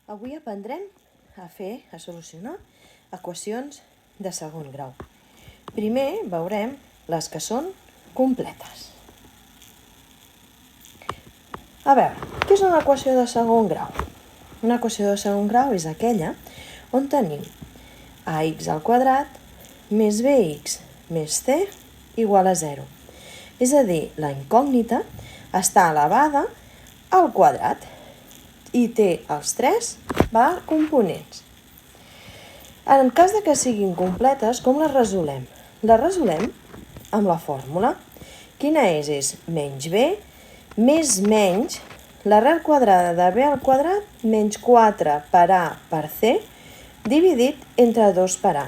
Avui aprendrem a solucionar equacions de segon grau. Primer veurem les que són completes. A veure, què és una equació de segon grau? Una equació de segon grau és aquella on tenim ax al quadrat més bx més c igual a 0. És a dir, la incògnita està elevada al quadrat i té els 3 components. En cas de que siguin completes, com les resolem? Les resolem amb la fórmula. Quina és? És menys b més menys l'arrel quadrada de b al quadrat menys 4 per a per c dividit entre 2 per a.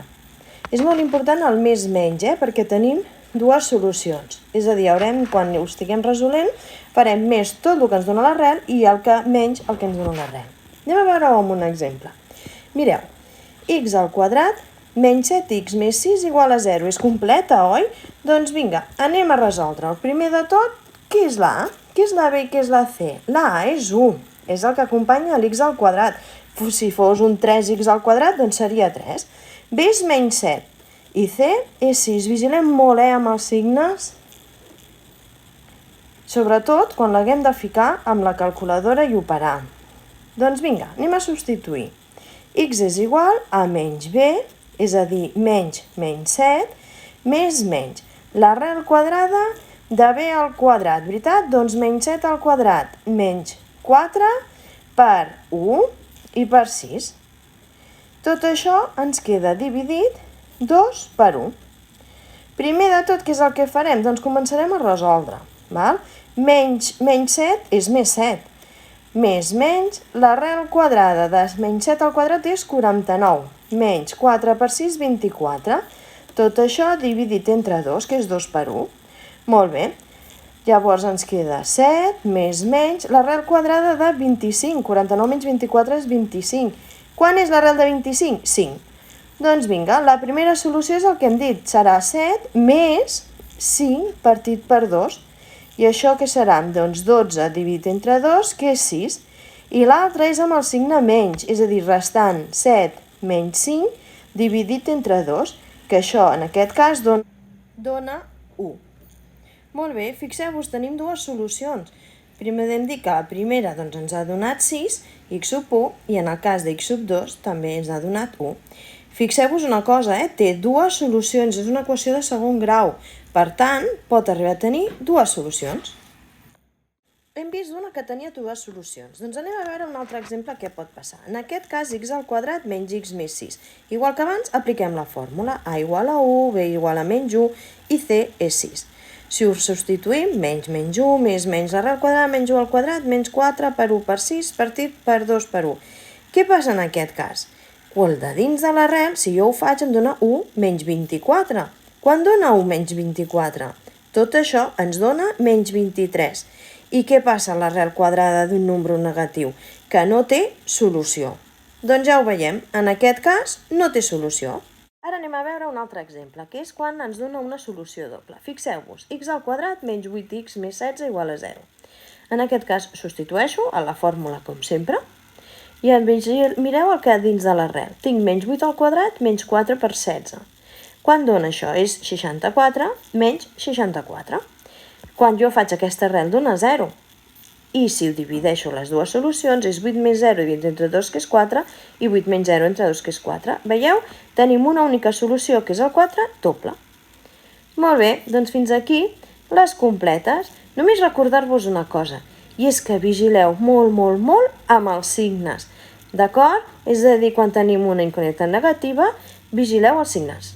És molt important el més menys, perquè tenim dues solucions. És a dir, quan ho estiguem resolent, farem més tot el que ens dona l'arrel i menys el que ens dona l'arrel. Anem a veure-ho amb un exemple. Mireu, x al quadrat menys 7x més 6 igual a 0. És completa, oi? Doncs vinga, anem a resoldre. El primer de tot, què és la a? Què és la b i què és la c? La a és 1, és el que acompanya l'x al quadrat. Si fos un 3x al quadrat, doncs seria 3. b és menys 7 i c és 6. Vigilem molt amb els signes, sobretot quan l'haguem de ficar amb la calculadora i operar. Doncs vinga, anem a substituir. X és igual a menys b, és a dir, menys 7, més menys l'arrel quadrada de b al quadrat, veritat? Doncs menys 7 al quadrat, menys 4 per 1 i per 6. Tot això ens queda dividit 2 per 1. Primer de tot, què és el que farem? Doncs començarem a resoldre. Menys 7 és més 7. Més menys, l'arrel quadrada de menys 7 al quadrat és 49. Menys 4 per 6, 24. Tot això dividit entre 2, que és 2 per 1. Molt bé. Llavors ens queda 7 més menys l'arrel quadrada de 25. 49 menys 24 és 25. Quan és l'arrel de 25? 5. Doncs vinga, la primera solució és el que hem dit. Serà 7 més 5 partit per 2. I això què serà? Doncs 12 dividit entre 2, que és 6. I l'altre és amb el signe menys, és a dir, restant 7 menys 5 dividit entre 2, que això en aquest cas dona 1. Molt bé, fixeu-vos, tenim dues solucions. Primer hem dit que la primera ens ha donat 6, x sub 1, i en el cas de x sub 2 també ens ha donat 1. Fixeu-vos una cosa, té dues solucions, és una equació de segon grau. Per tant, pot arribar a tenir dues solucions. Hem vist una que tenia dues solucions. Doncs anem a veure un altre exemple què pot passar. En aquest cas, x al quadrat menys x més 6. Igual que abans, apliquem la fórmula. A igual a 1, b igual a menys 1 i c és 6. Si ho substituïm, menys 1 més menys l'arrel quadrada menys 1 al quadrat menys 4 per 1 per 6 partit per 2 per 1. Què passa en aquest cas? El de dins de l'arrel, si jo ho faig, em dona 1 menys 24. Quan dona 1 menys 24? Tot això ens dona menys 23. I què passa a l'arrel quadrada d'un número negatiu? Que no té solució. Doncs ja ho veiem, en aquest cas no té solució. Ara anem a veure un altre exemple, que és quan ens dona una solució doble. Fixeu-vos, x al quadrat menys 8x més 16 igual a 0. En aquest cas substitueixo a la fórmula com sempre. I mireu el que dins de l'arrel. Tinc menys 8 al quadrat menys 4 per 16. Quan dona això? És 64 menys 64. Quan jo faig aquesta arrel dona 0. I si ho divideixo les dues solucions és 8 més 0 dividit entre 2, que és 4, i 8 menys 0 entre 2, que és 4. Veieu? Tenim una única solució, que és el 4 doble. Molt bé, doncs fins aquí les completes. Només recordar-vos una cosa, i és que vigileu molt amb els signes. D'acord? És a dir, quan tenim una incògnita negativa, vigileu els signes.